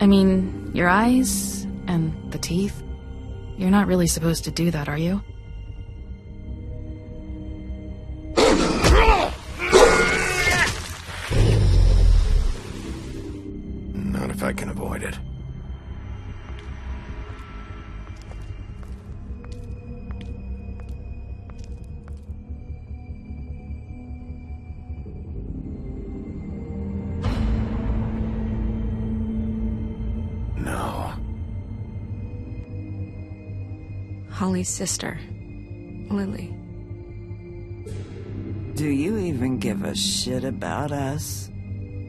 I mean, your eyes and the teeth. You're not really supposed to do that, are you? Not if I can avoid it. No. Holly's sister, Lily. Do you even give a shit about us?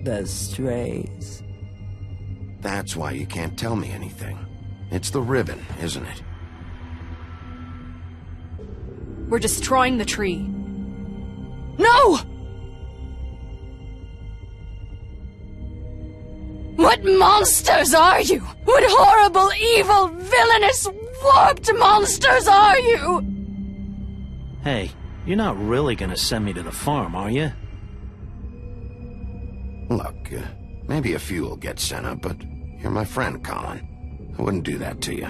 The strays? That's why you can't tell me anything. It's the ribbon, isn't it? We're destroying the tree. No! What monsters are you? What horrible, evil, villainous, warped monsters are you? Hey, you're not really gonna send me to the farm, are you? Look, maybe a few will get sent up, but you're my friend, Colin. I wouldn't do that to you.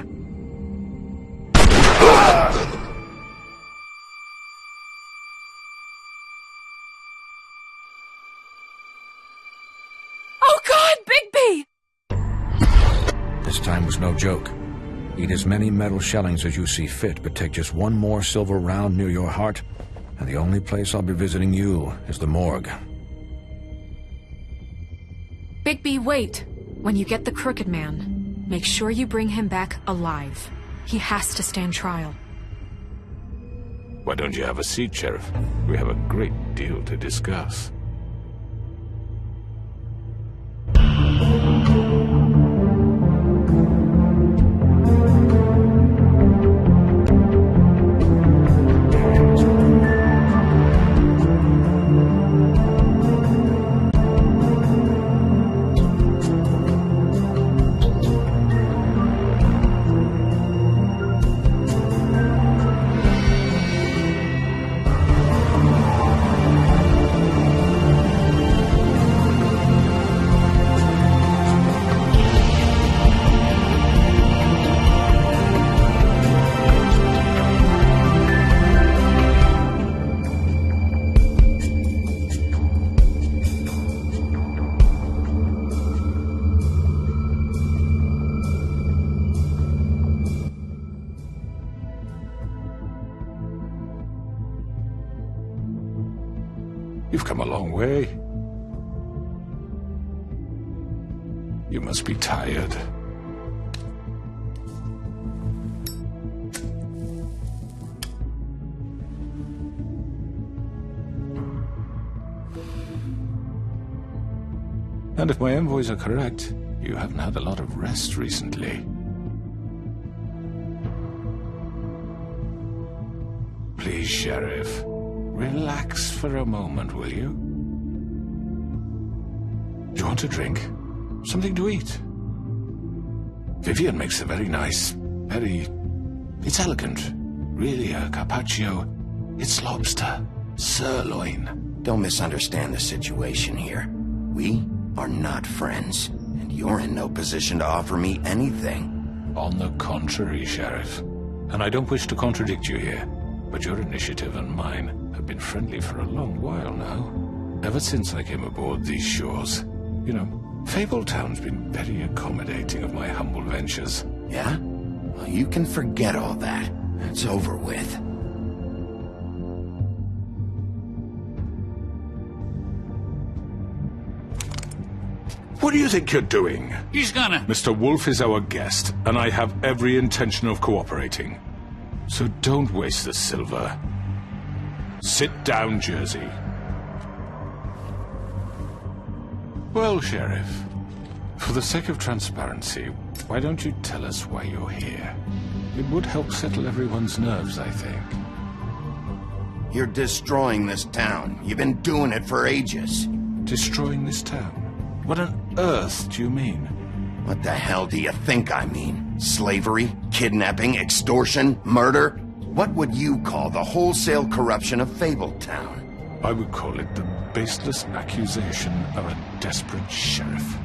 Oh God, Bigby! This time was no joke. Eat as many metal shellings as you see fit, but take just one more silver round near your heart, and the only place I'll be visiting you is the morgue. Bigby, wait. When you get the Crooked Man, make sure you bring him back alive. He has to stand trial. Why don't you have a seat, Sheriff? We have a great deal to discuss. You've come a long way. You must be tired. And if my envoys are correct, you haven't had a lot of rest recently. Please, Sheriff. Relax for a moment, will you? Do you want a drink? Something to eat? Vivian makes a very nice, it's elegant. Really, a carpaccio. It's lobster. Sirloin. Don't misunderstand the situation here. We are not friends, and you're in no position to offer me anything. On the contrary, Sheriff. And I don't wish to contradict you here, but your initiative and mine have been friendly for a long while now. Ever since I came aboard these shores. You know, Fabletown's been very accommodating of my humble ventures. Yeah? Well, you can forget all that. It's over with. What do you think you're doing? He's gonna... Mr. Wolf is our guest, and I have every intention of cooperating. So don't waste the silver. Sit down, Jersey. Well, Sheriff, for the sake of transparency, why don't you tell us why you're here? It would help settle everyone's nerves, I think. You're destroying this town. You've been doing it for ages. Destroying this town? What on earth do you mean? What the hell do you think I mean? Slavery? Kidnapping? Extortion? Murder? What would you call the wholesale corruption of Fabletown? I would call it the baseless accusation of a desperate sheriff.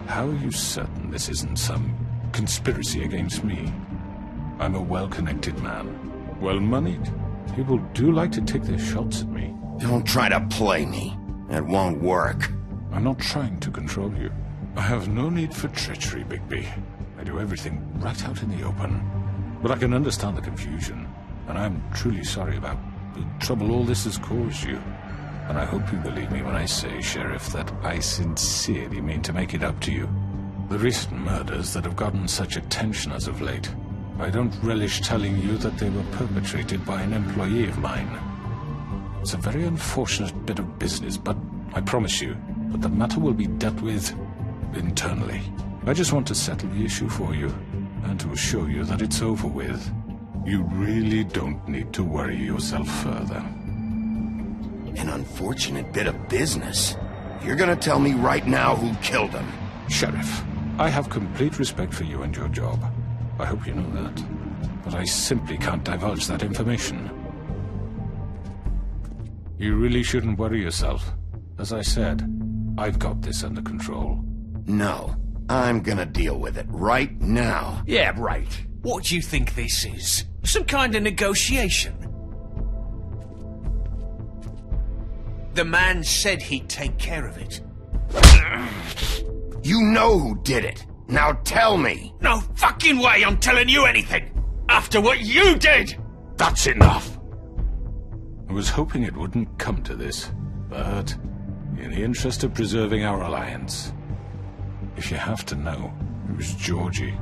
How are you certain this isn't some conspiracy against me? I'm a well-connected man, well-moneyed. People do like to take their shots at me. Don't try to play me. It won't work. I'm not trying to control you. I have no need for treachery, Bigby. I do everything right out in the open. But I can understand the confusion, and I'm truly sorry about the trouble all this has caused you. And I hope you believe me when I say, Sheriff, that I sincerely mean to make it up to you. The recent murders that have gotten such attention as of late, I don't relish telling you that they were perpetrated by an employee of mine. It's a very unfortunate bit of business, but I promise you that the matter will be dealt with internally. I just want to settle the issue for you, and to assure you that it's over with. You really don't need to worry yourself further. An unfortunate bit of business. You're gonna tell me right now who killed him. Sheriff, I have complete respect for you and your job. I hope you know that. But I simply can't divulge that information. You really shouldn't worry yourself. As I said, I've got this under control. No, I'm gonna deal with it right now. Yeah, right. What do you think this is? Some kind of negotiation? The man said he'd take care of it. You know who did it. Now tell me. No fucking way I'm telling you anything! After what you did! That's enough! I was hoping it wouldn't come to this, but in the interest of preserving our alliance, if you have to know, it was Georgie.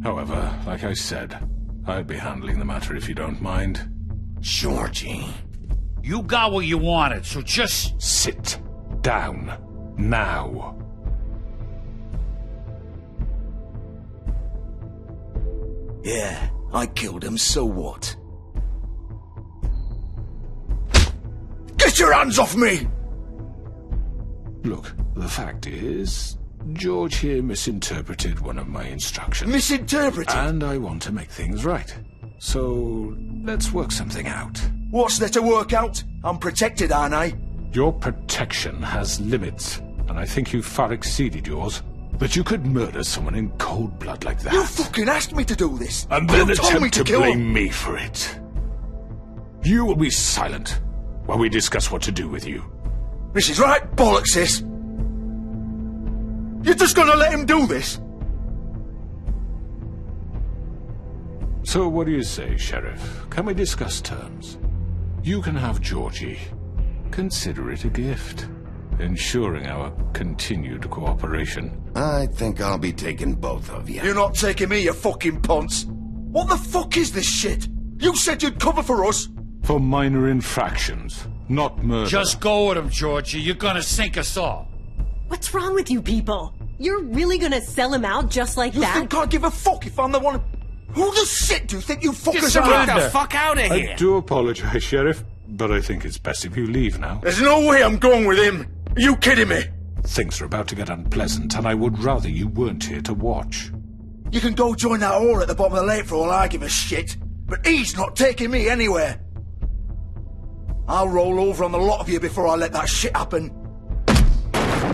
However, like I said, I'd be handling the matter if you don't mind. Georgie. You got what you wanted, so just... Sit down. Now. Yeah, I killed him, so what? Get your hands off me! Look, the fact is, George here misinterpreted one of my instructions. Misinterpreted? And I want to make things right. So, let's work something out. What's there to work out? I'm protected, aren't I? Your protection has limits, and I think you've far exceeded yours. But you could murder someone in cold blood like that. You fucking asked me to do this! And then You told me attempt to kill blame him. me for it. You will be silent while we discuss what to do with you. This is right bollocks, this! You're just gonna let him do this? So what do you say, Sheriff? Can we discuss terms? You can have Georgie. Consider it a gift, ensuring our continued cooperation. I think I'll be taking both of you. You're not taking me, you fucking ponce! What the fuck is this shit? You said you'd cover for us! For minor infractions, not murder. Just go with him, Georgie. You're gonna sink us all. What's wrong with you people? You're really gonna sell him out just like You that? think I give a fuck if I'm the one... Who the shit do you think you fuckers Get are? the fuck out of here! I do apologize, Sheriff, but I think it's best if you leave now. There's no way I'm going with him! Are you kidding me? Things are about to get unpleasant, and I would rather you weren't here to watch. You can go join that whore at the bottom of the lake for all I give a shit, but he's not taking me anywhere. I'll roll over on the lot of you before I let that shit happen.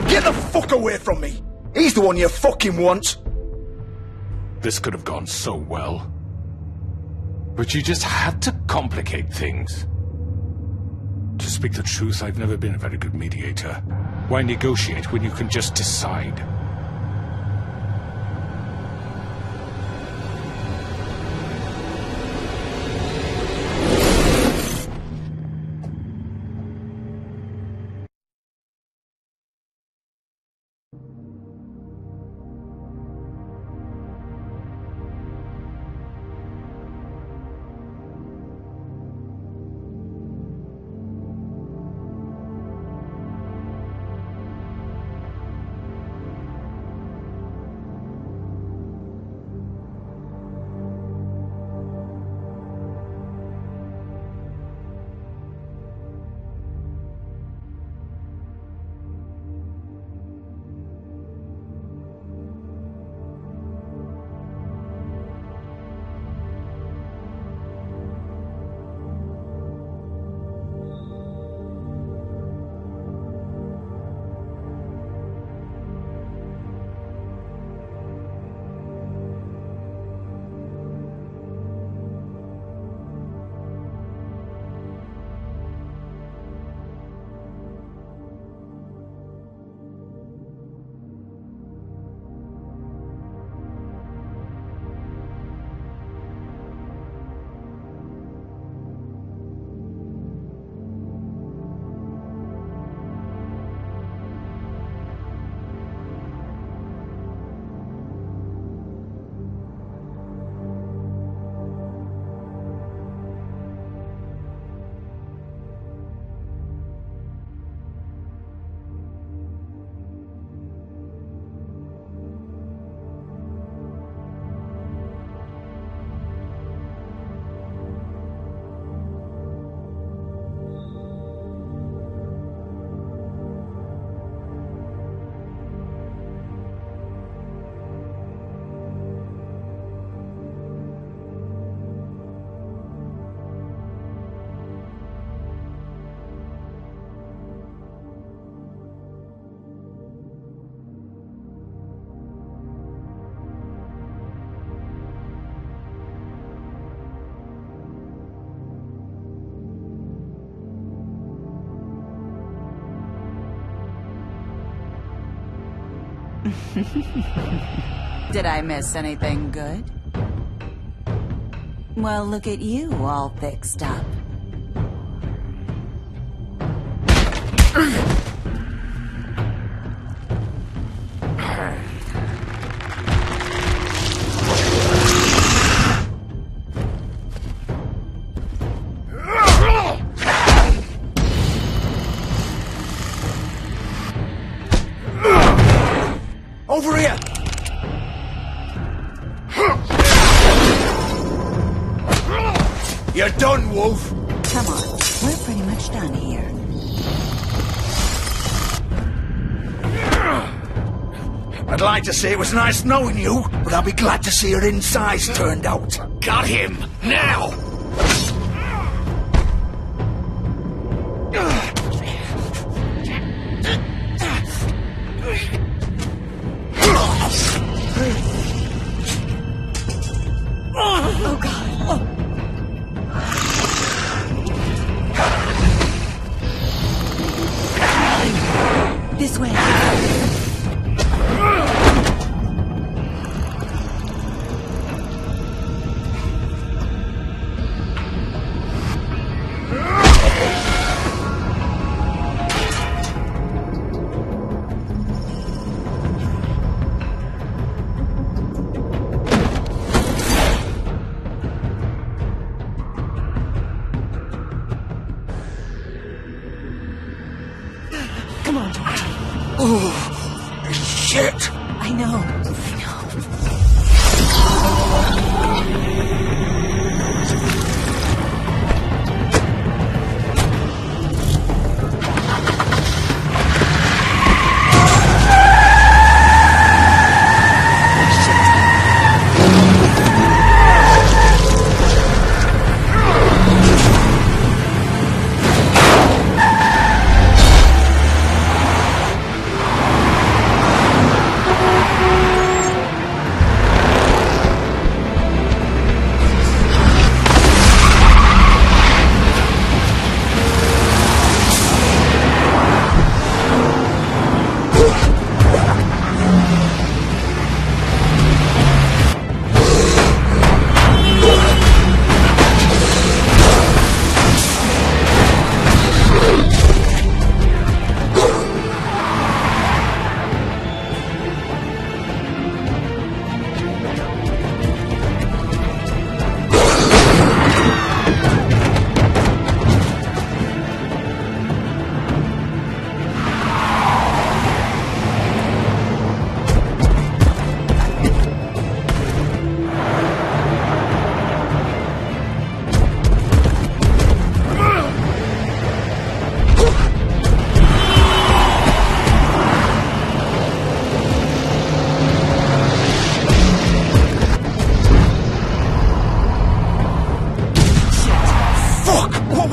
Get the fuck away from me! He's the one you fucking want! This could have gone so well. But you just had to complicate things. To To speak the truth, I've never been a very good mediator. Why negotiate when you can just decide? Did I miss anything good? Well, look at you, all fixed up. Over here! You're done, Wolf! Come on, we're pretty much done here. I'd like to say it was nice knowing you, but I'll be glad to see your insides turned out. Got him! Now! Oh, God. Oh. This way.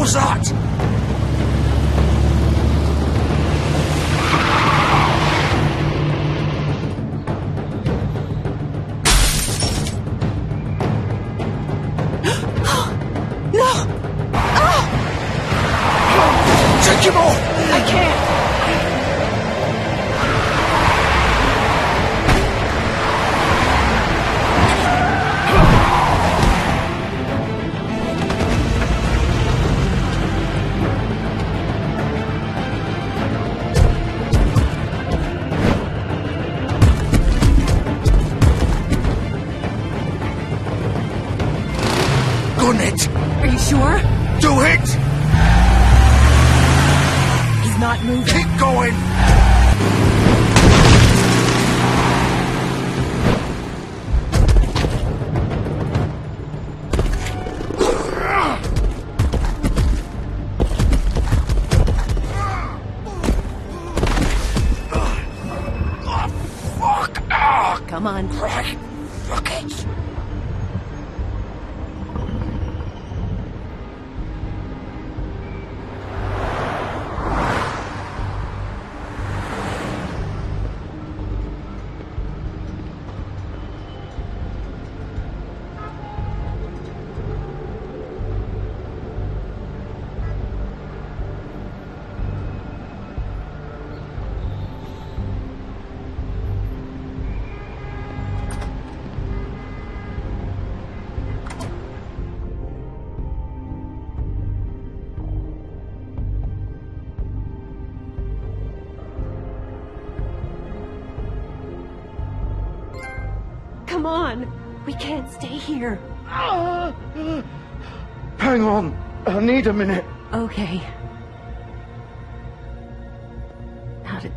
was that? Take him off! I can't! Gun it! Are you sure? Do it! He's not moving. Keep going! Come on. Right. Look it! Come on. We can't stay here. Hang on. I need a minute. Okay. How did...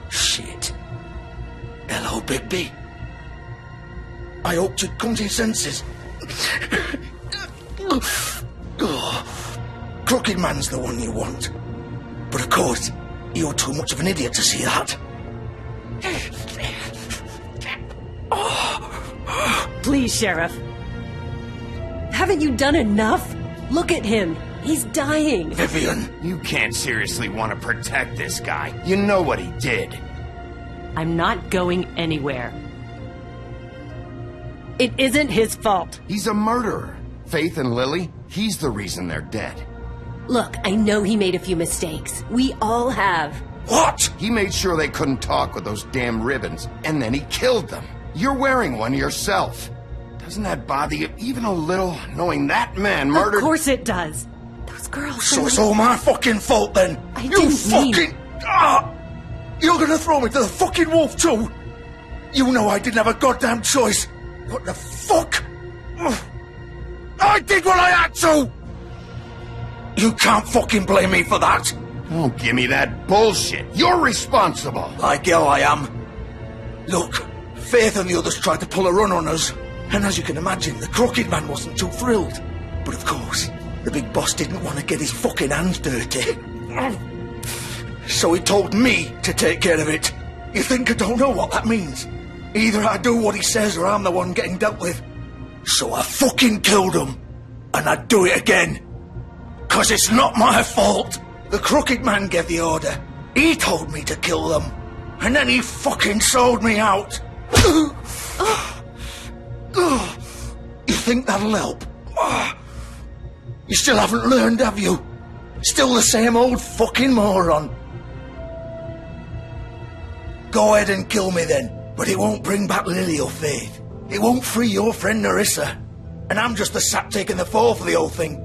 Shit. Hello, Bigby. I hoped you'd come to your senses. Crooked Man's the one you want. But of course, you're too much of an idiot to see that. Please, Sheriff. Haven't you done enough? Look at him. He's dying. Vivian. You can't seriously want to protect this guy. You know what he did. I'm not going anywhere. It isn't his fault. He's a murderer. Faith and Lily, he's the reason they're dead. Look, I know he made a few mistakes. We all have. What? He made sure they couldn't talk with those damn ribbons, and then he killed them. You're wearing one yourself. Doesn't that bother you even a little, knowing that man murdered... Of course it does. Those girls... So it's all my fucking fault then? I you didn't fucking... You're gonna throw me to the fucking wolf too? You know I didn't have a goddamn choice. What the fuck? I did what I had to! You can't fucking blame me for that. Don't give me that bullshit. You're responsible. Like hell I am. Look, Faith and the others tried to pull a run on us. And as you can imagine, the Crooked Man wasn't too thrilled. But of course, the big boss didn't want to get his fucking hands dirty. So he told me to take care of it. You think I don't know what that means? Either I do what he says or I'm the one getting dealt with. So I fucking killed him. And I'd do it again. 'Cause it's not my fault. The Crooked Man gave the order. He told me to kill them. And then he fucking sold me out. You think that'll help? You still haven't learned, have you? Still the same old fucking moron. Go ahead and kill me then, but it won't bring back Lily or Faith. It won't free your friend Nerissa. And I'm just the sap taking the fall for the whole thing.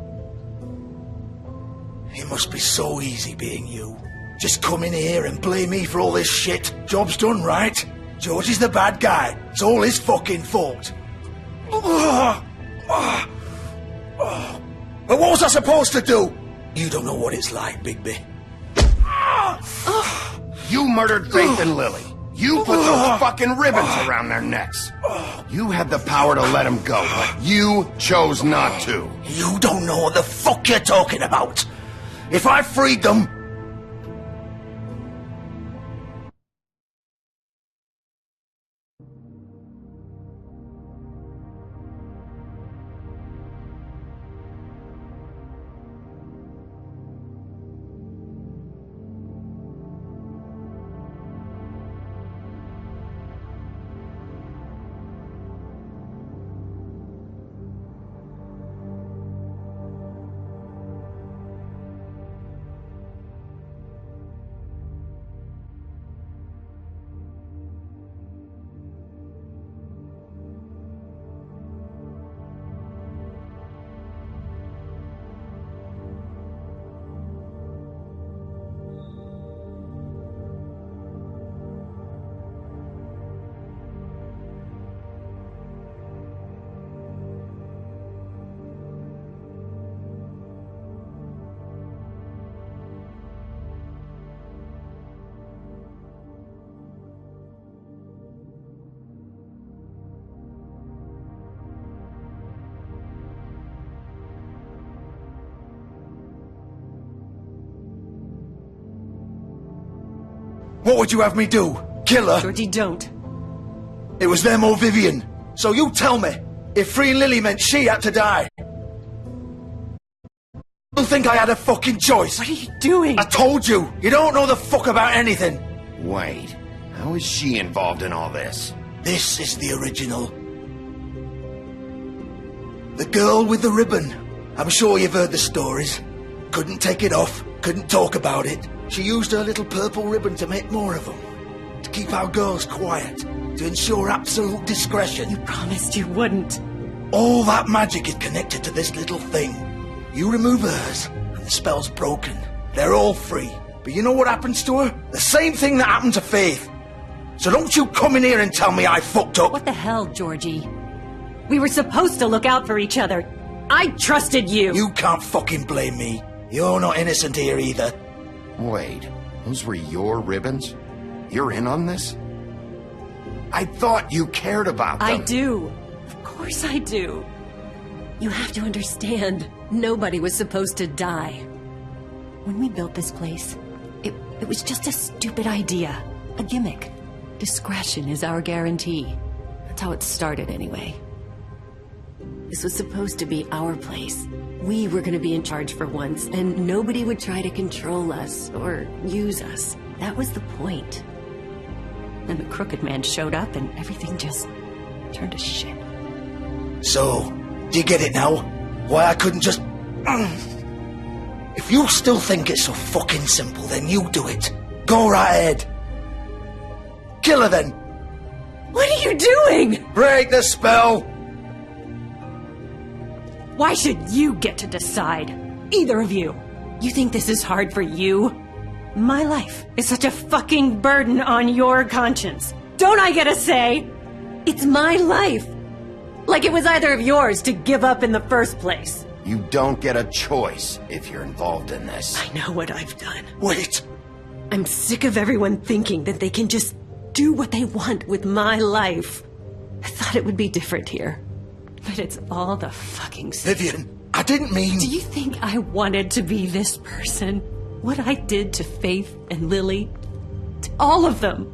It must be so easy being you. Just come in here and blame me for all this shit. Job's done, right? George is the bad guy. It's all his fucking fault. But what was I supposed to do? You don't know what it's like, Bigby. You murdered Faith and Lily. You put those fucking ribbons around their necks. You had the power to let them go, but you chose not to. You don't know what the fuck you're talking about. If I freed them, What would you have me do? Kill her? Georgie, don't. It was them or Vivian. So you tell me, if freeing Lily meant she had to die. You think I had a fucking choice? What are you doing? I told you, you don't know the fuck about anything. Wait, how is she involved in all this? This is the original. The girl with the ribbon. I'm sure you've heard the stories. Couldn't take it off, couldn't talk about it. She used her little purple ribbon to make more of them. To keep our girls quiet. To ensure absolute discretion. You promised you wouldn't. All that magic is connected to this little thing. You remove hers, and the spell's broken. They're all free. But you know what happens to her? The same thing that happened to Faith. So don't you come in here and tell me I fucked up. What the hell, Georgie? We were supposed to look out for each other. I trusted you. You can't fucking blame me. You're not innocent here either. Wait, those were your ribbons? You're in on this? I thought you cared about them. I do. Of course I do. You have to understand, nobody was supposed to die. When we built this place, it was just a stupid idea. A gimmick. Discretion is our guarantee. That's how it started anyway. This was supposed to be our place. We were going to be in charge for once, and nobody would try to control us or use us. That was the point. Then the crooked man showed up and everything just turned to shit. So, do you get it now? Why I couldn't just... If you still think it's so fucking simple, then you do it. Go right ahead. Kill her then. What are you doing? Break the spell. Why should you get to decide? Either of you. You think this is hard for you? My life is such a fucking burden on your conscience. Don't I get a say? It's my life. Like it was either of yours to give up in the first place. You don't get a choice if you're involved in this. I know what I've done. Wait. I'm sick of everyone thinking that they can just do what they want with my life. I thought it would be different here. But it's all the fucking same. Vivian, I didn't mean... Do you think I wanted to be this person? What I did to Faith and Lily? To all of them?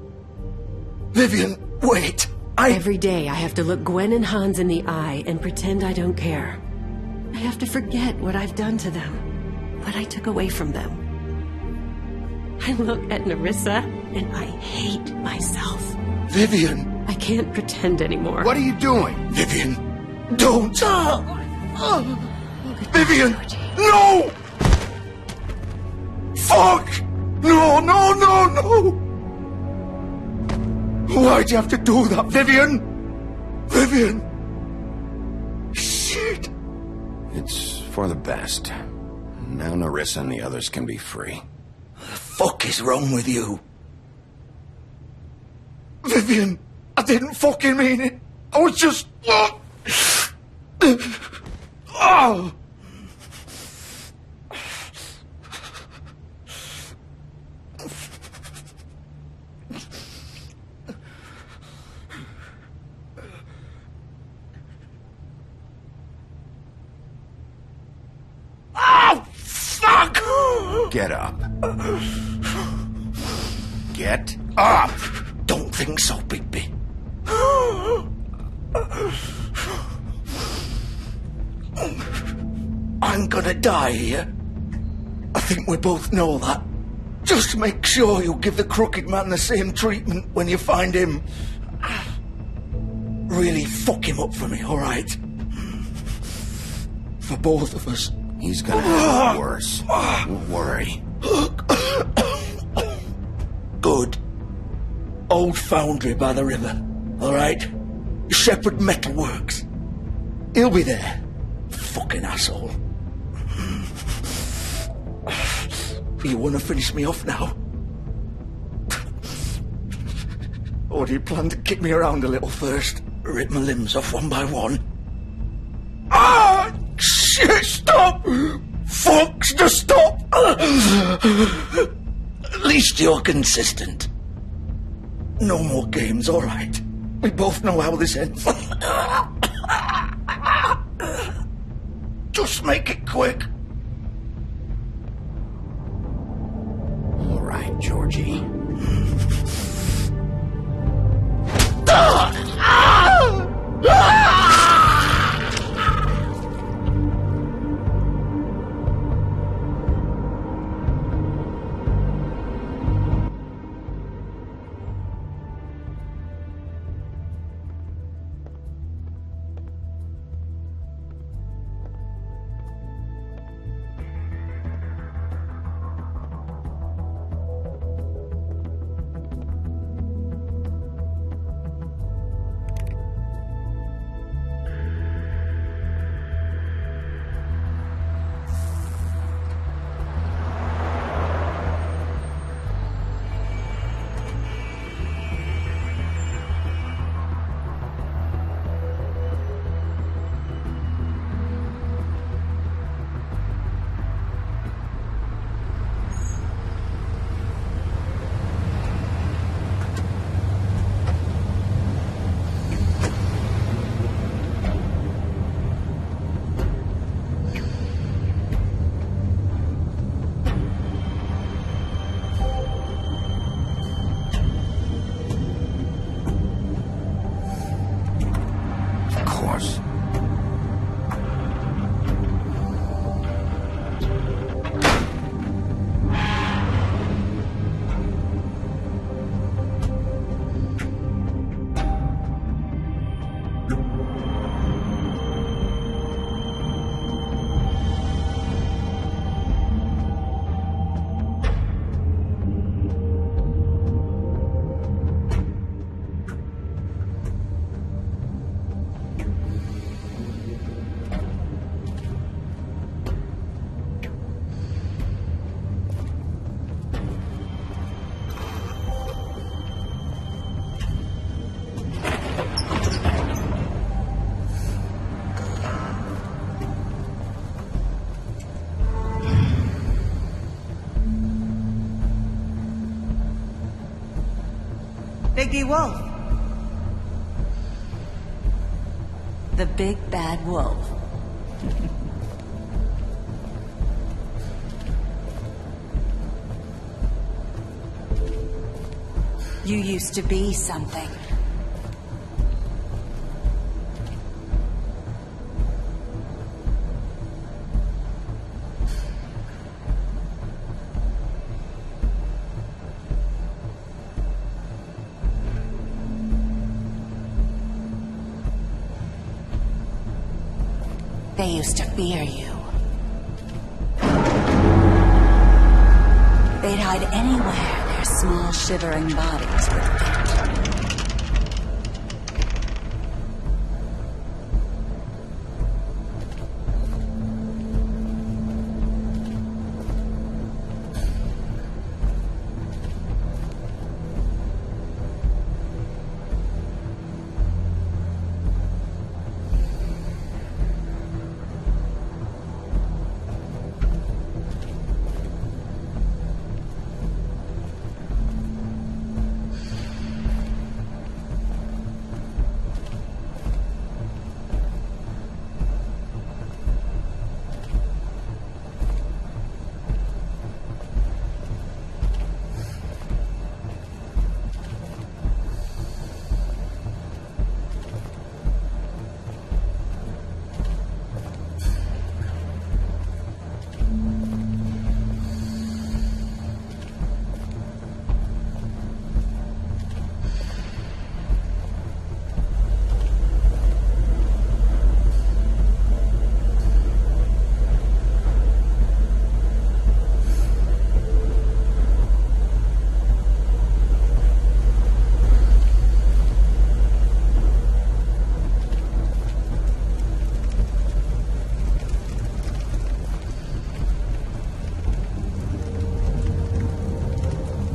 Vivian, wait. Every day I have to look Gwen and Hans in the eye and pretend I don't care. I have to forget what I've done to them. What I took away from them. I look at Nerissa and I hate myself. Vivian. I can't pretend anymore. What are you doing? Vivian, don't. Vivian, no! Fuck! No, no, no, no! Why'd you have to do that, Vivian? Vivian! Shit! It's for the best. Now Nerissa and the others can be free. What the fuck is wrong with you? Vivian, I didn't fucking mean it. I was just... Oh! Fuck! Get up. Get up! Don't think so, Bigby. I'm gonna die here. I think we both know that. Just make sure you give the crooked man the same treatment when you find him. Really fuck him up for me, alright? For both of us. He's gonna have it worse. Don't worry. Good. Old foundry by the river, alright? Shepherd Metalworks. He'll be there. Fucking asshole. You wanna finish me off now? Or do you plan to kick me around a little first? Rip my limbs off one by one? Ah! Shit, stop! Fuck, just stop! At least you're consistent. No more games, alright? We both know how this ends. Just make it quick. All right, Georgie. Biggie Wolf. The big bad wolf. You used to be something. They used to fear you. They'd hide anywhere their small, shivering bodies would fit.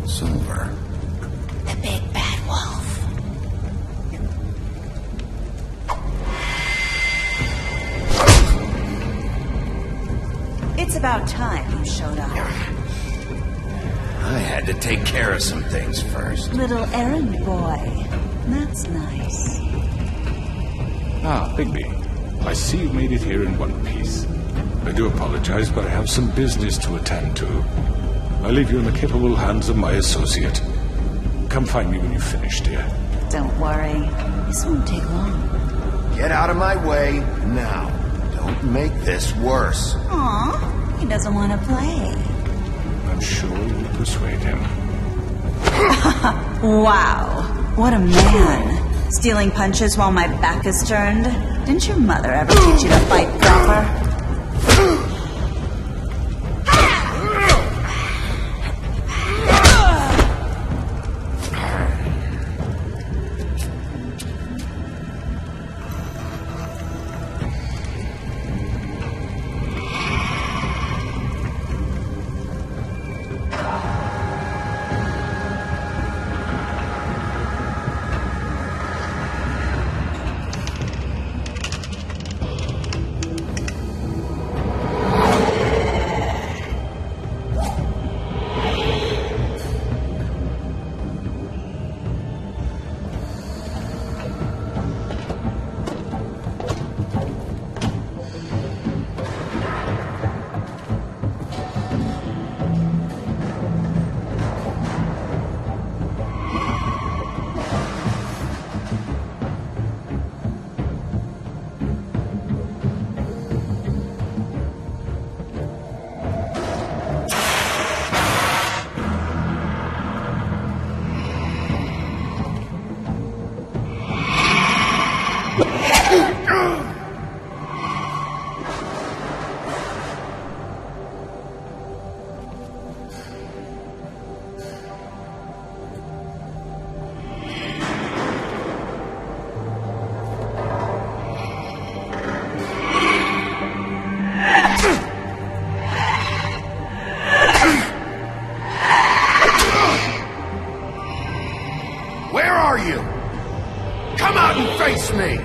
Silver. The big bad wolf. It's about time you showed up. I had to take care of some things first. Little errand boy. That's nice. Ah, Bigby. I see you made it here in one piece. I do apologize, but I have some business to attend to. I leave you in the capable hands of my associate. Come find me when you've finished, dear. Don't worry. This won't take long. Get out of my way now. Don't make this worse. Aw, he doesn't want to play. I'm sure you'll persuade him. Wow, what a man. Stealing punches while my back is turned? Didn't your mother ever teach you to fight proper? Where are you? Come out and face me!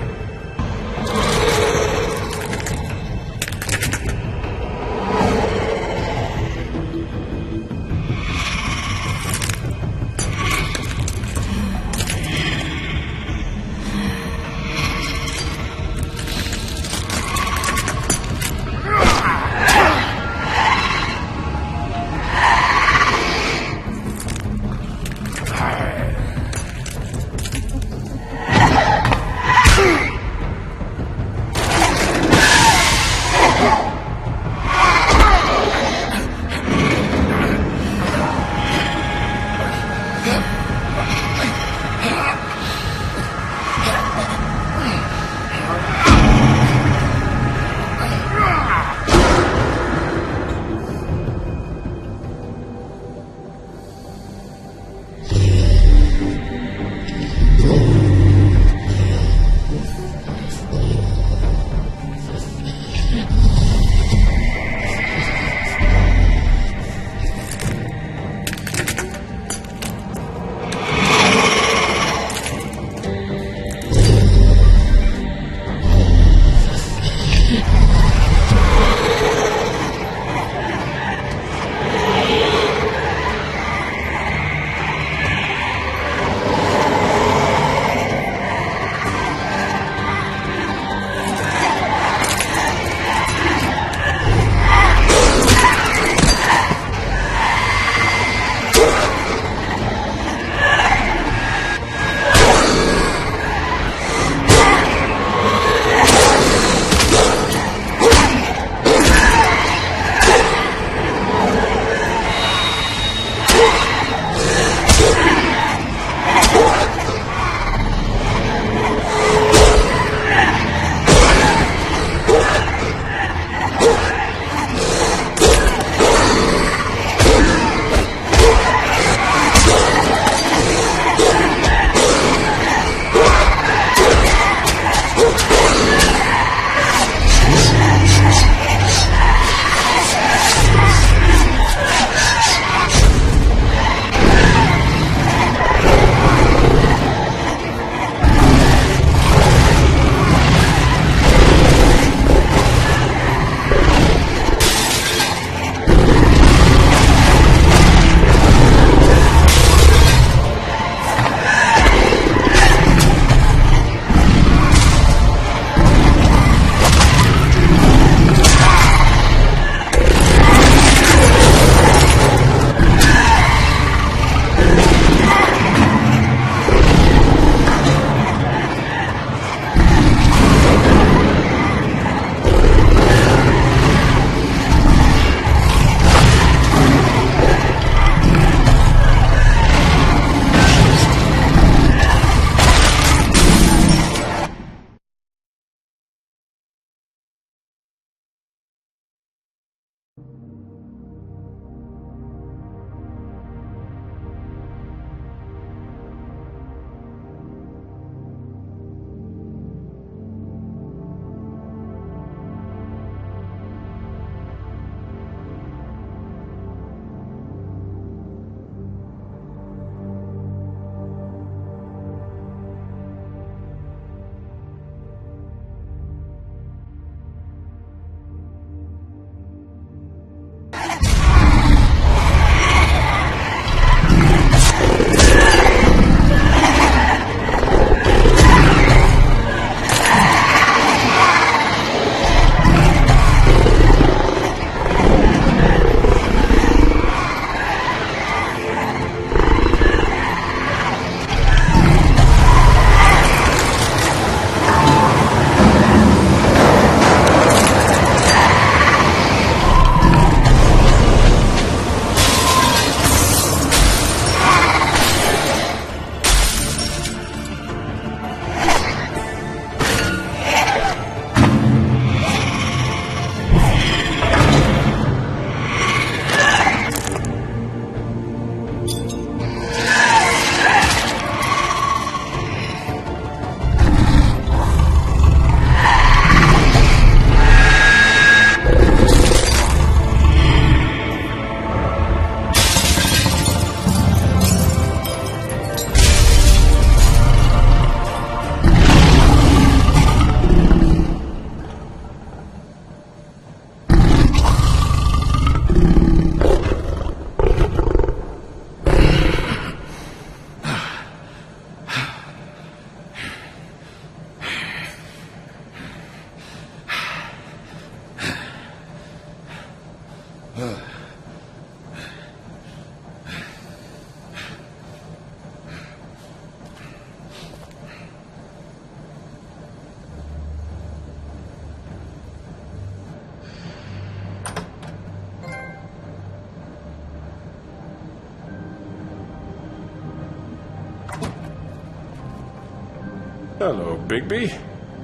Hello, Bigby.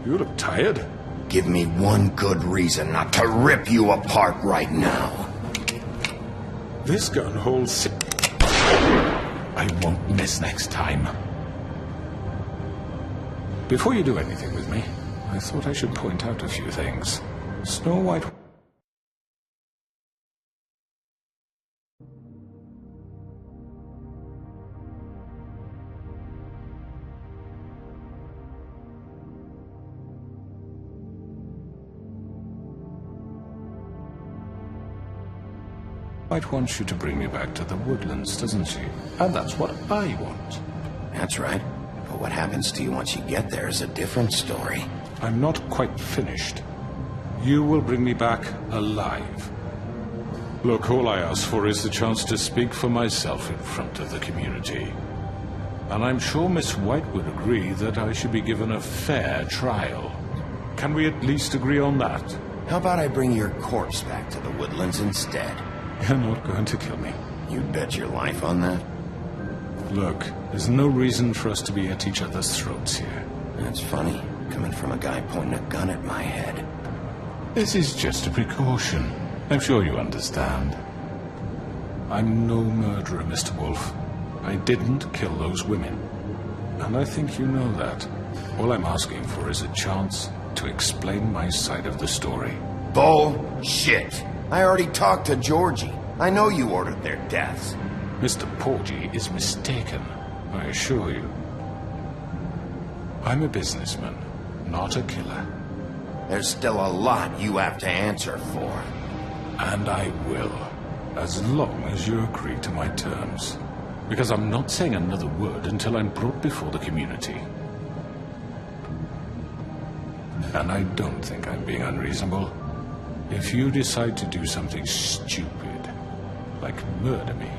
You look tired. Give me one good reason not to rip you apart right now. This gun holds... I won't miss next time. Before you do anything with me, I thought I should point out a few things. Snow White... White wants you to bring me back to the woodlands, doesn't she? And that's what I want. That's right. But what happens to you once you get there is a different story. I'm not quite finished. You will bring me back alive. Look, all I ask for is the chance to speak for myself in front of the community. And I'm sure Miss White would agree that I should be given a fair trial. Can we at least agree on that? How about I bring your corpse back to the woodlands instead? You're not going to kill me. You'd bet your life on that? Look, there's no reason for us to be at each other's throats here. That's funny, coming from a guy pointing a gun at my head. This is just a precaution. I'm sure you understand. I'm no murderer, Mr. Wolf. I didn't kill those women. And I think you know that. All I'm asking for is a chance to explain my side of the story. Bullshit! I already talked to Georgie. I know you ordered their deaths. Mr. Porgy is mistaken, I assure you. I'm a businessman, not a killer. There's still a lot you have to answer for. And I will, as long as you agree to my terms. Because I'm not saying another word until I'm brought before the community. And I don't think I'm being unreasonable. If you decide to do something stupid, like murder me,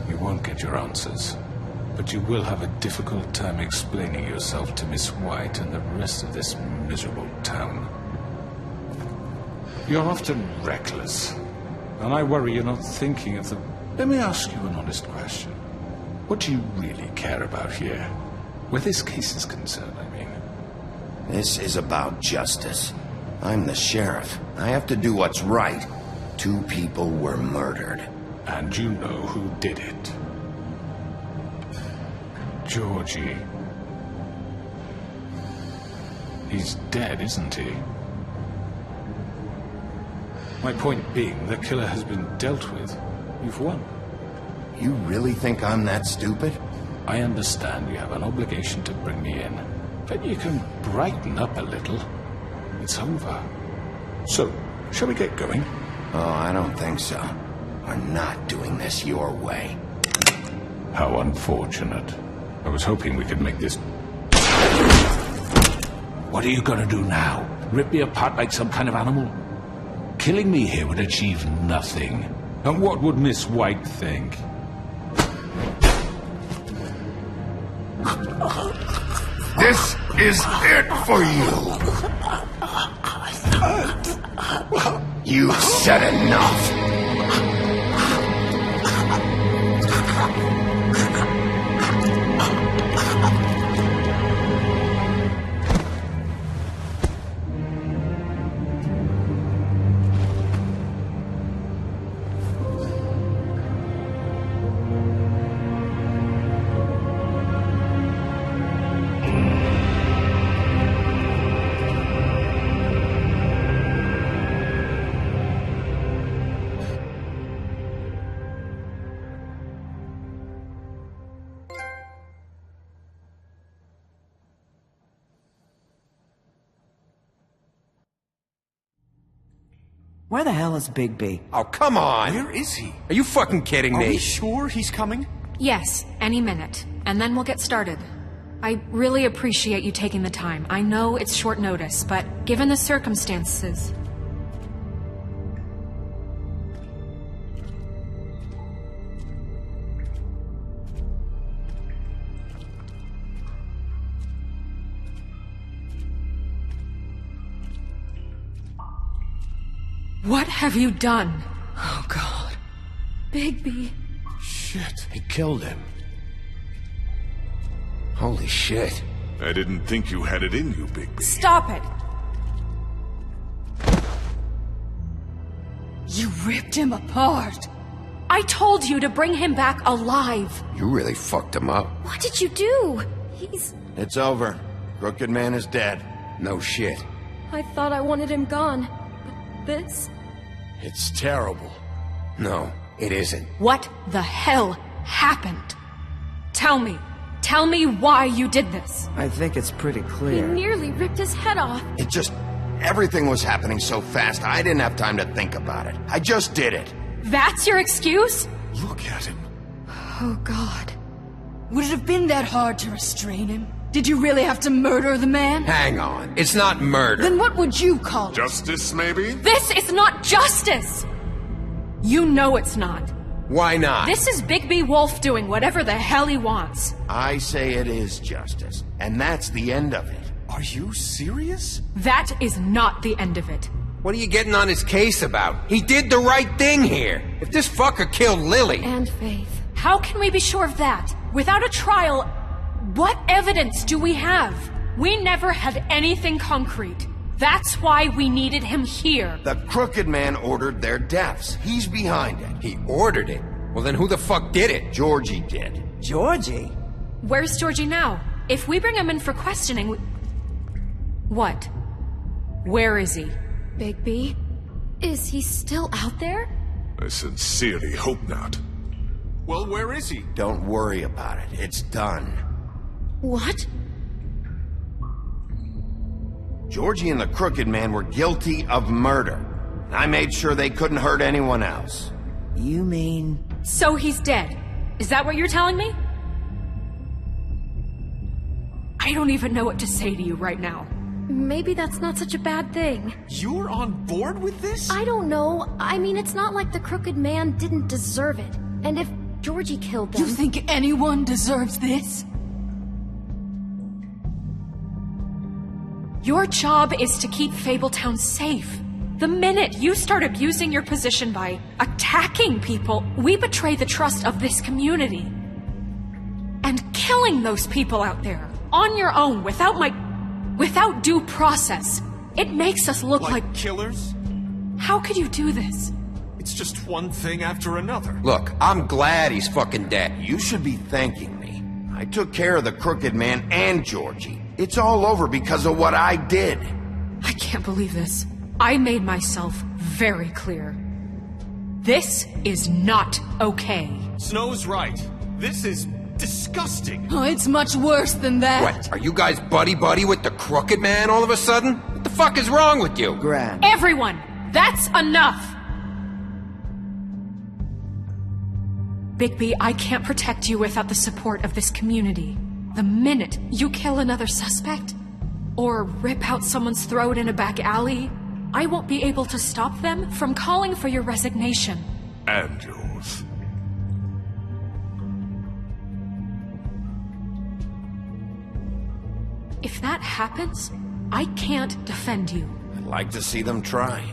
you won't get your answers. But you will have a difficult time explaining yourself to Miss White and the rest of this miserable town. You're often reckless, and I worry you're not thinking of the... Let me ask you an honest question. What do you really care about here? Where this case is concerned, I mean. This is about justice. I'm the sheriff. I have to do what's right. 2 people were murdered. And you know who did it. Georgie. He's dead, isn't he? My point being, the killer has been dealt with. You've won. You really think I'm that stupid? I understand you have an obligation to bring me in. But you can brighten up a little. It's over. So, shall we get going? Oh, I don't think so. We're not doing this your way. How unfortunate. I was hoping we could make this... What are you gonna do now? Rip me apart like some kind of animal? Killing me here would achieve nothing. And what would Miss White think? This is it for you! You said enough! Where the hell is Bigby? Oh, come on! Where is he? Are you fucking kidding me? Are we sure he's coming? Yes, any minute. And then we'll get started. I really appreciate you taking the time. I know it's short notice, but given the circumstances... What have you done? Oh, God. Bigby. Shit, he killed him. Holy shit. I didn't think you had it in you, Bigby. Stop it! You ripped him apart. I told you to bring him back alive. You really fucked him up. What did you do? It's over. Crooked Man is dead. No shit. I thought I wanted him gone. But this... It's terrible. No, it isn't. What the hell happened? Tell me. Tell me why you did this. I think it's pretty He clear. nearly ripped his head off. It just... Everything was happening so fast, I didn't have time to think about it. I just did it. That's your excuse? Look at him. Oh, God. Would it have been that hard to restrain him? Did you really have to murder the man? Hang on. It's not murder. Then what would you call it? Justice, maybe? This is not justice! You know it's not. Why not? This is Bigby Wolf doing whatever the hell he wants. I say it is justice, and that's the end of it. Are you serious? That is not the end of it. What are you getting on his case about? He did the right thing here. If this fucker killed Lily... And Faith. How can we be sure of that? Without a trial, what evidence do we have? We never had anything concrete. That's why we needed him here. The Crooked Man ordered their deaths. He's behind it. He ordered it? Well, then who the fuck did it? Georgie did. Georgie? Where's Georgie now? If we bring him in for questioning, What? Where is he? Bigby? Is he still out there? I sincerely hope not. Well, where is he? Don't worry about it. It's done. What? Georgie and the Crooked Man were guilty of murder. I made sure they couldn't hurt anyone else. You mean... So he's dead. Is that what you're telling me? I don't even know what to say to you right now. Maybe that's not such a bad thing. You're on board with this? I don't know. I mean, it's not like the Crooked Man didn't deserve it. And if Georgie killed them... You think anyone deserves this? Your job is to keep Fabletown safe. The minute you start abusing your position by attacking people, we betray the trust of this community. And killing those people out there, on your own, without due process, it makes us look like... killers? How could you do this? It's just one thing after another. Look, I'm glad he's fucking dead. You should be thanking me. I took care of the Crooked Man and Georgie. It's all over because of what I did. I can't believe this. I made myself very clear. This is not okay. Snow's right. This is disgusting. Oh, it's much worse than that. What, are you guys buddy-buddy with the Crooked Man all of a sudden? What the fuck is wrong with you? Gran. Everyone, that's enough! Bigby, I can't protect you without the support of this community. The minute you kill another suspect, or rip out someone's throat in a back alley, I won't be able to stop them from calling for your resignation. And yours. If that happens, I can't defend you. I'd like to see them try.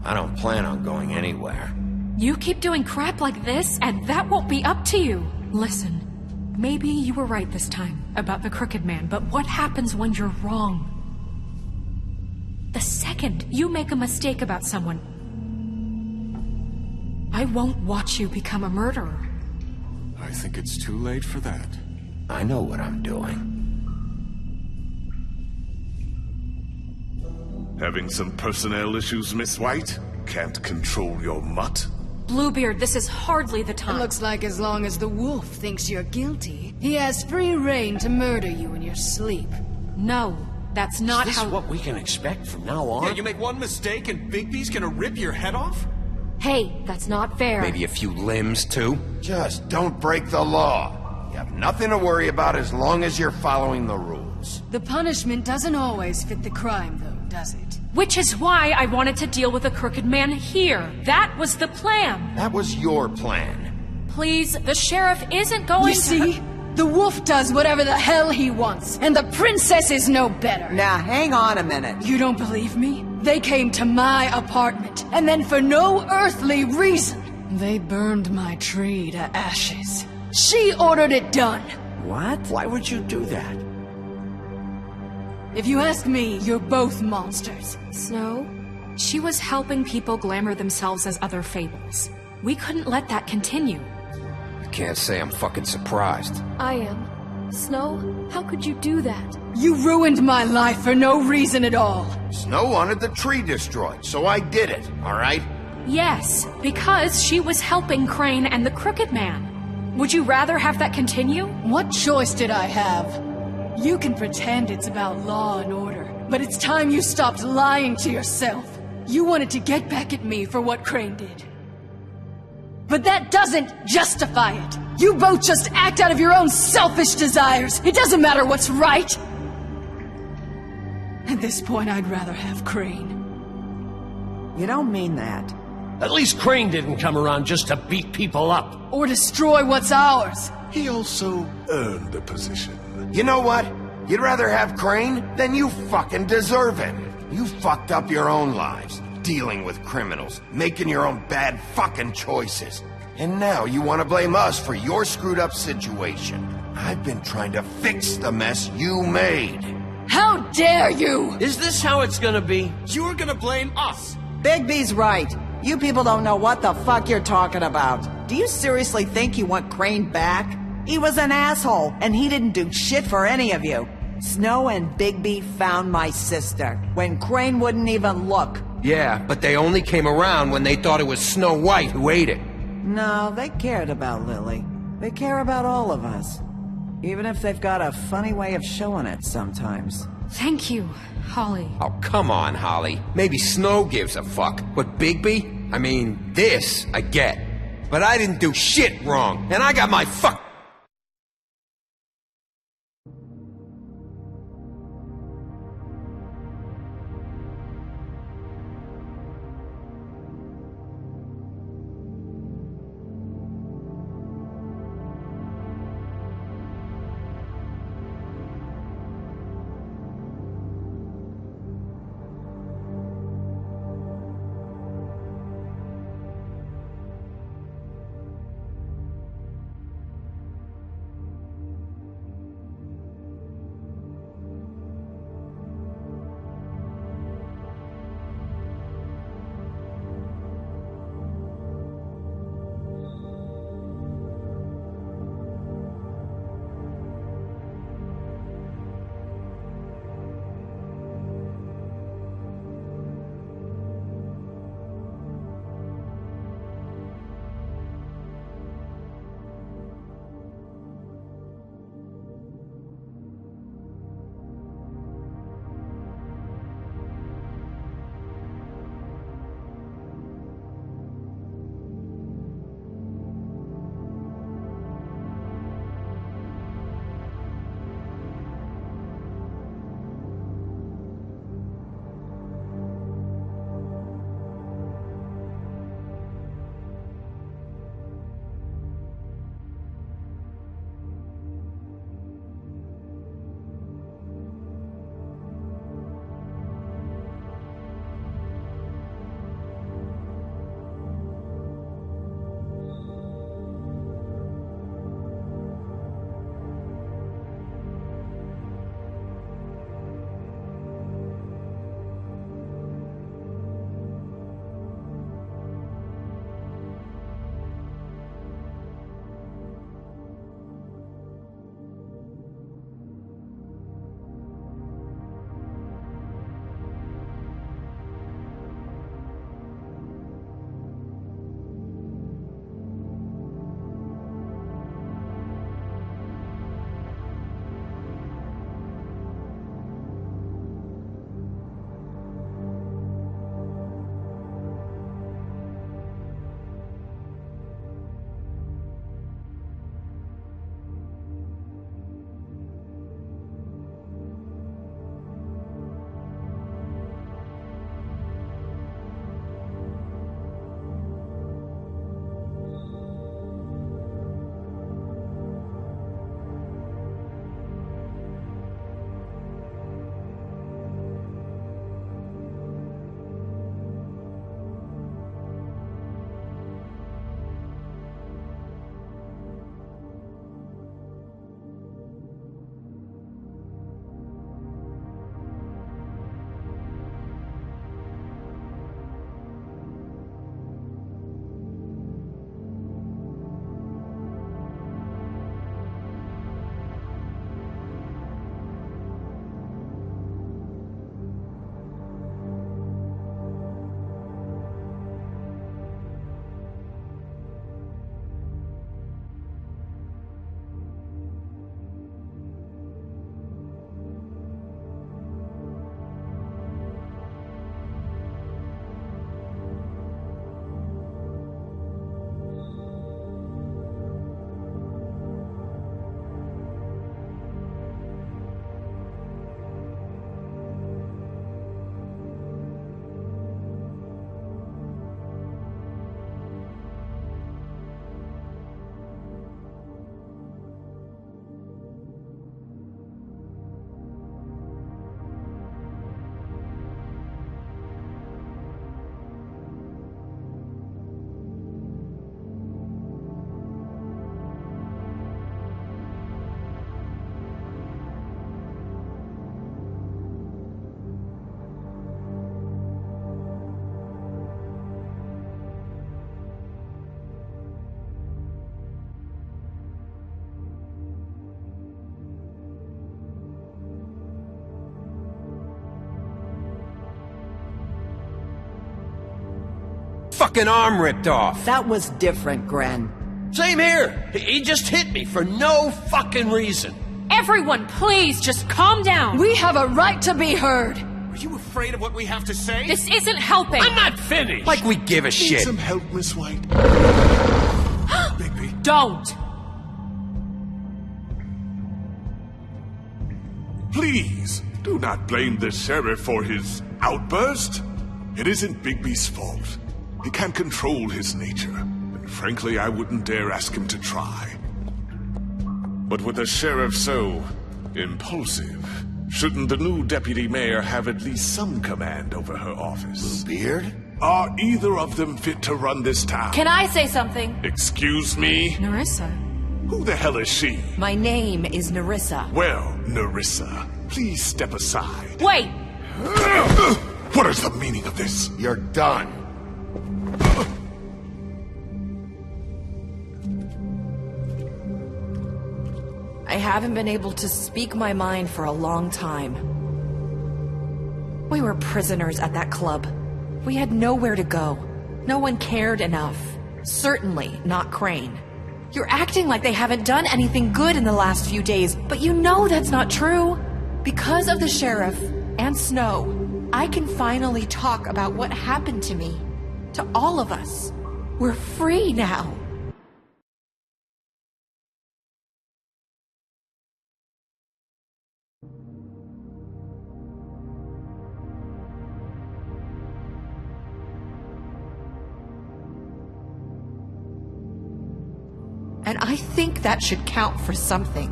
I don't plan on going anywhere. You keep doing crap like this, and that won't be up to you. Listen, maybe you were right this time about the Crooked Man, but what happens when you're wrong? The second you make a mistake about someone, I won't watch you become a murderer. I think it's too late for that. I know what I'm doing. Having some personnel issues, Miss White? Can't control your mutt? Bluebeard, this is hardly the time. It looks like as long as the wolf thinks you're guilty, he has free reign to murder you in your sleep. No, that's not Is this how... what we can expect from now on? Yeah, you make one mistake and Bigby's gonna rip your head off? Hey, that's not fair. Maybe a few limbs, too? Just don't break the law. You have nothing to worry about as long as you're following the rules. The punishment doesn't always fit the crime, though, does it? Which is why I wanted to deal with the Crooked Man here. That was the plan. That was your plan. Please, the sheriff isn't going You see? The wolf does whatever the hell he wants, and the princess is no better. Now, hang on a minute. You don't believe me? They came to my apartment, and then for no earthly reason, they burned my tree to ashes. She ordered it done. What? Why would you do that? If you ask me, you're both monsters. Snow? She was helping people glamour themselves as other fables. We couldn't let that continue. I can't say I'm fucking surprised. I am. Snow, how could you do that? You ruined my life for no reason at all. Snow wanted the tree destroyed, so I did it, alright? Yes, because she was helping Crane and the Crooked Man. Would you rather have that continue? What choice did I have? You can pretend it's about law and order, but it's time you stopped lying to yourself. You wanted to get back at me for what Crane did. But that doesn't justify it. You both just act out of your own selfish desires. It doesn't matter what's right. At this point, I'd rather have Crane. You don't mean that. At least Crane didn't come around just to beat people up. Or destroy what's ours. He also earned the position. You know what? You'd rather have Crane? Then you fucking deserve him. You fucked up your own lives, dealing with criminals, making your own bad fucking choices. And now you want to blame us for your screwed up situation. I've been trying to fix the mess you made. How dare you! Is this how it's gonna be? You're gonna blame us! Bigby's right. You people don't know what the fuck you're talking about. Do you seriously think you want Crane back? He was an asshole, and he didn't do shit for any of you. Snow and Bigby found my sister, when Crane wouldn't even look. Yeah, but they only came around when they thought it was Snow White who ate it. No, they cared about Lily. They care about all of us. Even if they've got a funny way of showing it sometimes. Thank you, Holly. Oh, come on, Holly. Maybe Snow gives a fuck. But Bigby? I mean, this I get. But I didn't do shit wrong, and I got my fuck... fucking arm ripped off. That was different, Gren. Same here. He just hit me for no fucking reason. Everyone, please, just calm down. We have a right to be heard. Are you afraid of what we have to say? This isn't helping. I'm not finished. Like we give a Need shit. some help, Miss White? Bigby. Don't. Please, do not blame the sheriff for his outburst. It isn't Bigby's fault. He can't control his nature, and frankly, I wouldn't dare ask him to try. But with a sheriff so impulsive, shouldn't the new deputy mayor have at least some command over her office? Beard? Are either of them fit to run this town? Can I say something? Excuse me? Nerissa. Who the hell is she? My name is Nerissa. Well, Nerissa, please step aside. Wait! What is the meaning of this? You're done. I haven't been able to speak my mind for a long time. We were prisoners at that club. We had nowhere to go. No one cared enough. Certainly not Crane. You're acting like they haven't done anything good in the last few days, but you know that's not true. Because of the sheriff and Snow, I can finally talk about what happened to me. To all of us. We're free now. And I think that should count for something.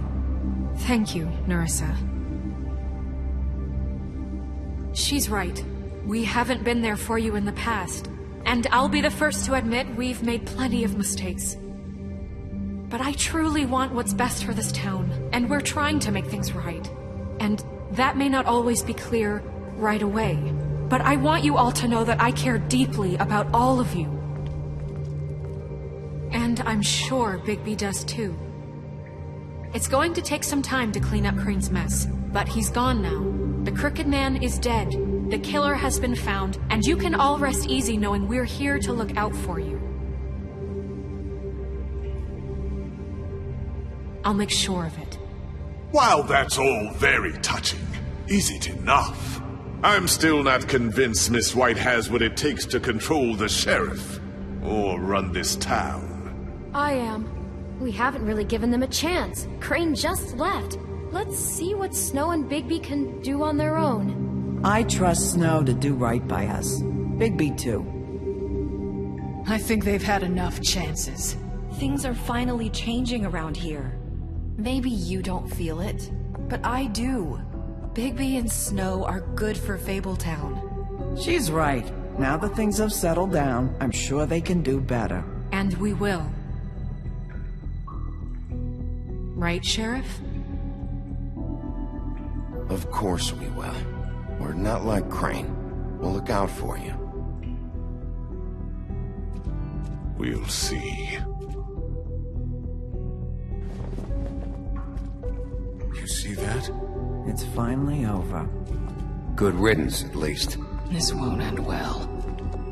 Thank you, Nerissa. She's right. We haven't been there for you in the past. And I'll be the first to admit we've made plenty of mistakes. But I truly want what's best for this town, and we're trying to make things right. And that may not always be clear right away. But I want you all to know that I care deeply about all of you. And I'm sure Bigby does too. It's going to take some time to clean up Crane's mess, but he's gone now. The Crooked Man is dead, the killer has been found, and you can all rest easy knowing we're here to look out for you. I'll make sure of it. While that's all very touching, is it enough? I'm still not convinced Miss White has what it takes to control the sheriff, or run this town. I am. We haven't really given them a chance. Crane just left. Let's see what Snow and Bigby can do on their own. I trust Snow to do right by us. Bigby too. I think they've had enough chances. Things are finally changing around here. Maybe you don't feel it, but I do. Bigby and Snow are good for Fabletown. She's right. Now that things have settled down, I'm sure they can do better. And we will. Right, Sheriff? Of course we will. We're not like Crane. We'll look out for you. We'll see. You see that? It's finally over. Good riddance, at least. This won't end well.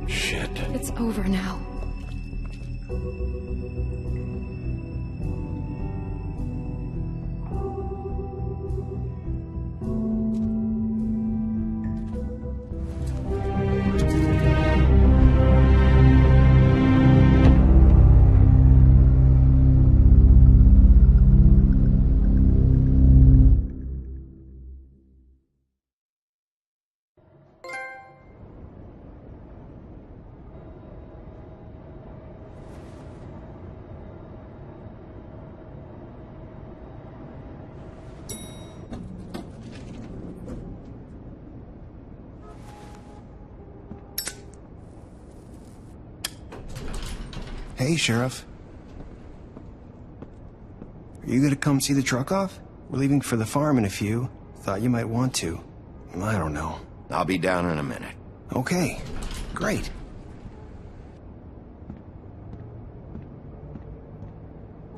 Shit. It's over now. Hey, Sheriff. Are you gonna come see the truck off? We're leaving for the farm in a few. Thought you might want to. I don't know. I'll be down in a minute. Okay, great.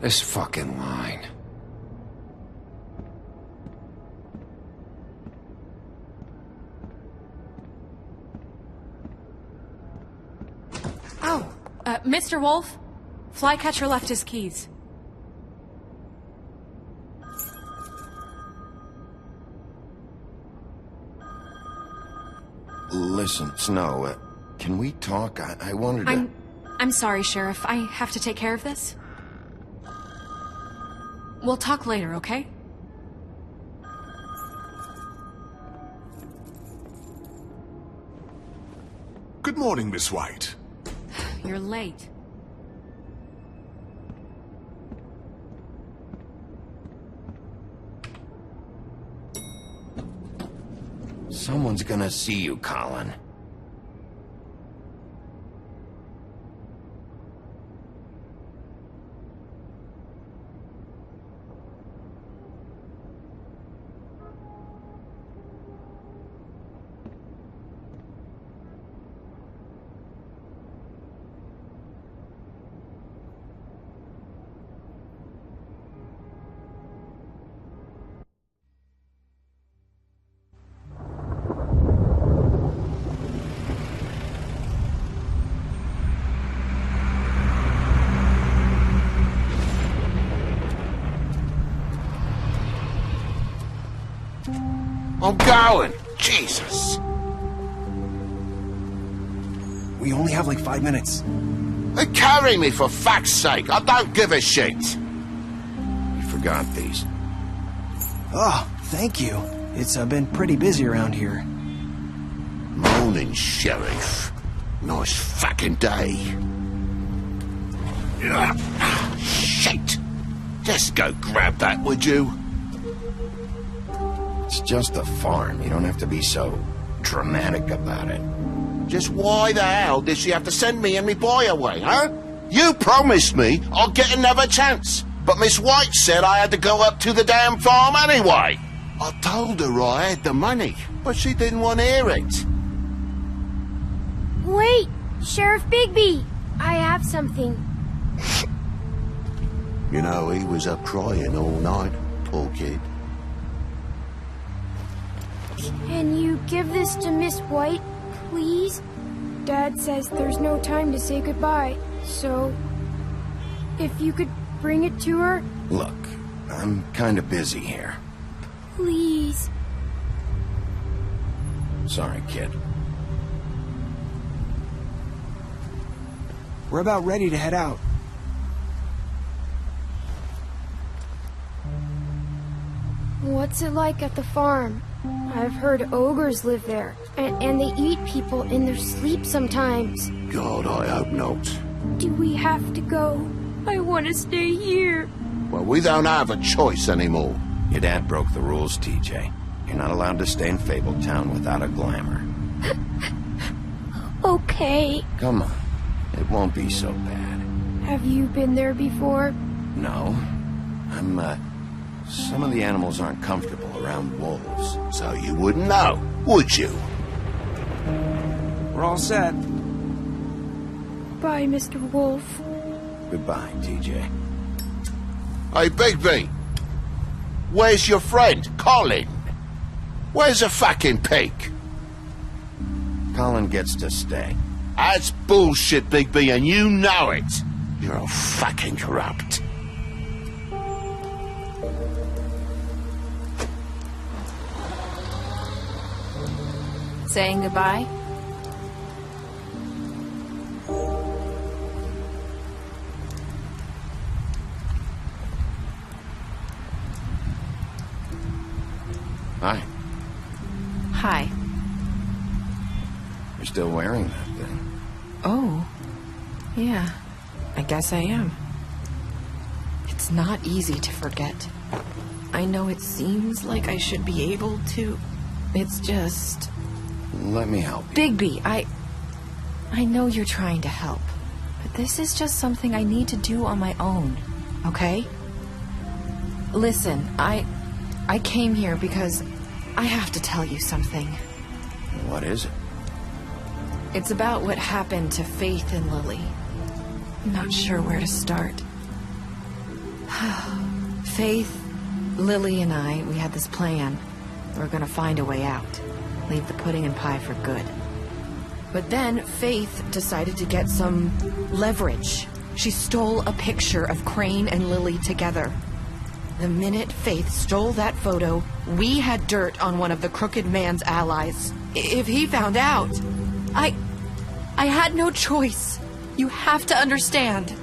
This fucking line. Ow! Mr. Wolf? Flycatcher left his keys. Listen, Snow, can we talk? I wanted to... I'm sorry, Sheriff. I have to take care of this. We'll talk later, okay? Good morning, Miss White. You're late. Someone's gonna see you, Colin. I'm going! Jesus! We only have like 5 minutes. Carry me, for fuck's sake! I don't give a shit! You forgot these. Oh, thank you. It's been pretty busy around here. Morning, Sheriff. Nice fucking day. Ugh, shit! Just go grab that, would you? It's just a farm. You don't have to be so dramatic about it. Just why the hell did she have to send me and me boy away, huh? You promised me I'll get another chance. But Miss White said I had to go up to the damn farm anyway. I told her I had the money, but she didn't want to hear it. Wait, Sheriff Bigby! I have something. You know, he was up crying all night, poor kid. Can you give this to Miss White, please? Dad says there's no time to say goodbye, so... if you could bring it to her? Look, I'm kinda busy here. Please. Sorry, kid. We're about ready to head out. What's it like at the farm? I've heard ogres live there, and they eat people in their sleep sometimes. God, I hope not. Do we have to go? I want to stay here. Well, we don't have a choice anymore. Your dad broke the rules, TJ. You're not allowed to stay in Fabletown without a glamour. Okay. Come on. It won't be so bad. Have you been there before? No. Some of the animals aren't comfortable around wolves, so you wouldn't know, would you? We're all set. Bye, Mr. Wolf. Goodbye, TJ. Hey, Bigby! Where's your friend, Colin? Where's the fucking pig? Colin gets to stay. That's bullshit, Bigby, and you know it. You're all fucking corrupt. Saying goodbye? Hi. Hi. You're still wearing that thing. Oh. Yeah. I guess I am. It's not easy to forget. I know it seems like I should be able to. It's just... Let me help you. Bigby, I know you're trying to help, but this is just something I need to do on my own, okay? Listen, I came here because I have to tell you something. What is it? It's about what happened to Faith and Lily. I'm not sure where to start. Faith, Lily, and we had this plan. We were gonna find a way out. Leave the pudding and pie for good. But then Faith decided to get some leverage. She stole a picture of Crane and Lily together. The minute Faith stole that photo, we had dirt on one of the Crooked Man's allies. If he found out, I had no choice. You have to understand.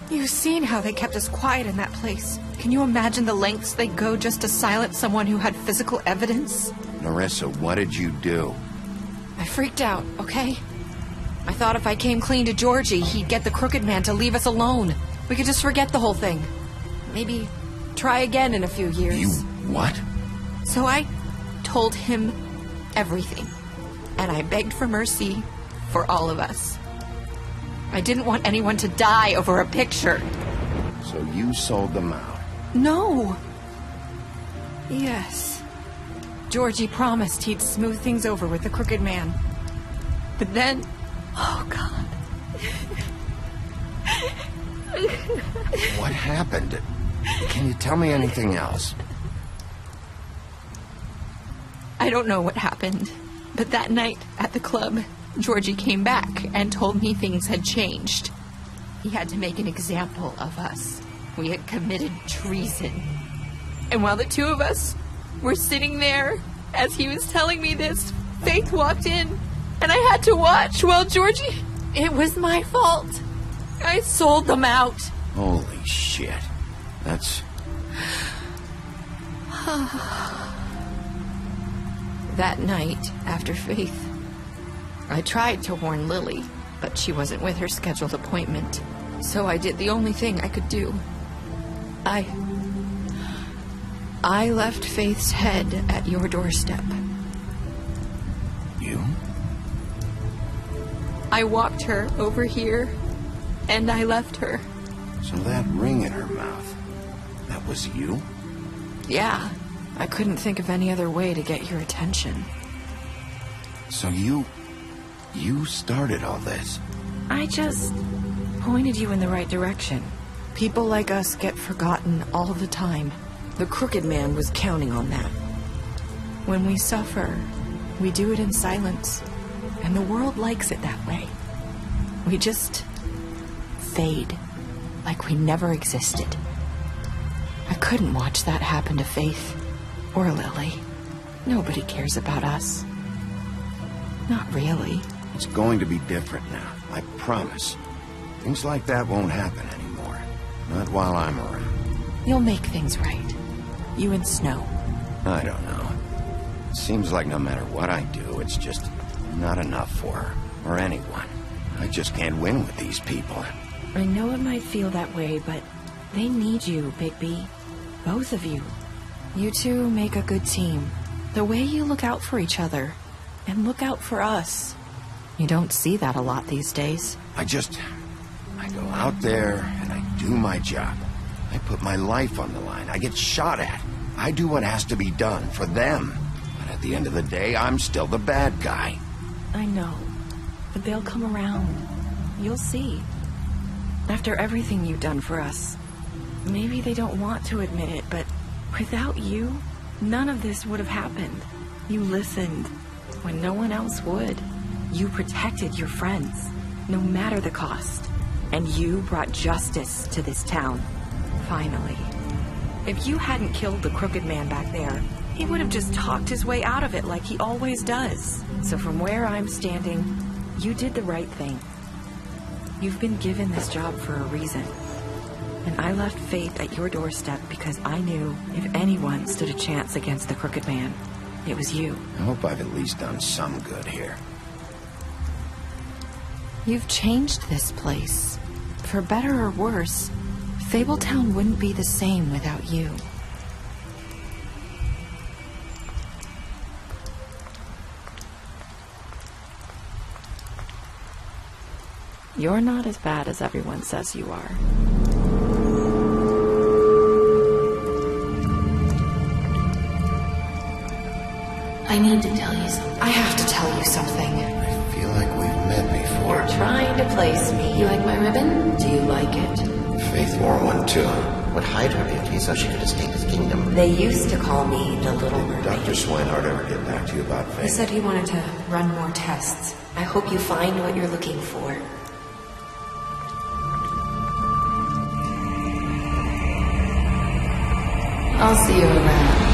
You've seen how they kept us quiet in that place. Can you imagine the lengths they'd go just to silence someone who had physical evidence? Nerissa, what did you do? I freaked out, okay? I thought if I came clean to Georgie, he'd get the Crooked Man to leave us alone. We could just forget the whole thing. Maybe try again in a few years. You what? So I told him everything. And I begged for mercy for all of us. I didn't want anyone to die over a picture. So you sold them out? No. Yes. Georgie promised he'd smooth things over with the Crooked Man. But then... Oh, God. What happened? Can you tell me anything else? I don't know what happened. But that night at the club, Georgie came back and told me things had changed. He had to make an example of us. We had committed treason. And while the two of us were sitting there, as he was telling me this, Faith walked in, and I had to watch while Georgie... It was my fault. I sold them out. Holy shit. That's... That night, after Faith, I tried to warn Lily, but she wasn't with her scheduled appointment. So I did the only thing I could do. I left Faith's head at your doorstep. You? I walked her over here, and I left her. So that ring in her mouth, that was you? Yeah, I couldn't think of any other way to get your attention. So you started all this? I just pointed you in the right direction. People like us get forgotten all the time. The Crooked Man was counting on that. When we suffer, we do it in silence, and the world likes it that way. We just fade, like we never existed. I couldn't watch that happen to Faith, or Lily. Nobody cares about us. Not really. It's going to be different now, I promise. Things like that won't happen anymore. Not while I'm around. You'll make things right. You and Snow. I don't know. It seems like no matter what I do, it's just not enough for her, or anyone. I just can't win with these people. I know it might feel that way, but they need you, Bigby. Both of you. You two make a good team. The way you look out for each other, and look out for us. You don't see that a lot these days. I go out there, and I do my job. I put my life on the line. I get shot at. I do what has to be done for them. But at the end of the day, I'm still the bad guy. I know. But they'll come around. You'll see. After everything you've done for us. Maybe they don't want to admit it, but without you, none of this would have happened. You listened when no one else would. You protected your friends, no matter the cost. And you brought justice to this town. Finally. If you hadn't killed the Crooked Man back there, he would have just talked his way out of it like he always does. So from where I'm standing, you did the right thing. You've been given this job for a reason. And I left Faith at your doorstep because I knew if anyone stood a chance against the Crooked Man, it was you. I hope I've at least done some good here. You've changed this place. For better or worse, Fabletown wouldn't be the same without you. You're not as bad as everyone says you are. I need to tell you something. I have to tell you something. I feel like we've met before. You're trying to place me. You like my ribbon? Do you like it? Faith wore one too. would hide her beauty so she could escape his kingdom. They used to call me the Little Mermaid. Dr. Swinehart ever get back to you about Faye? He said he wanted to run more tests. I hope you find what you're looking for. I'll see you around.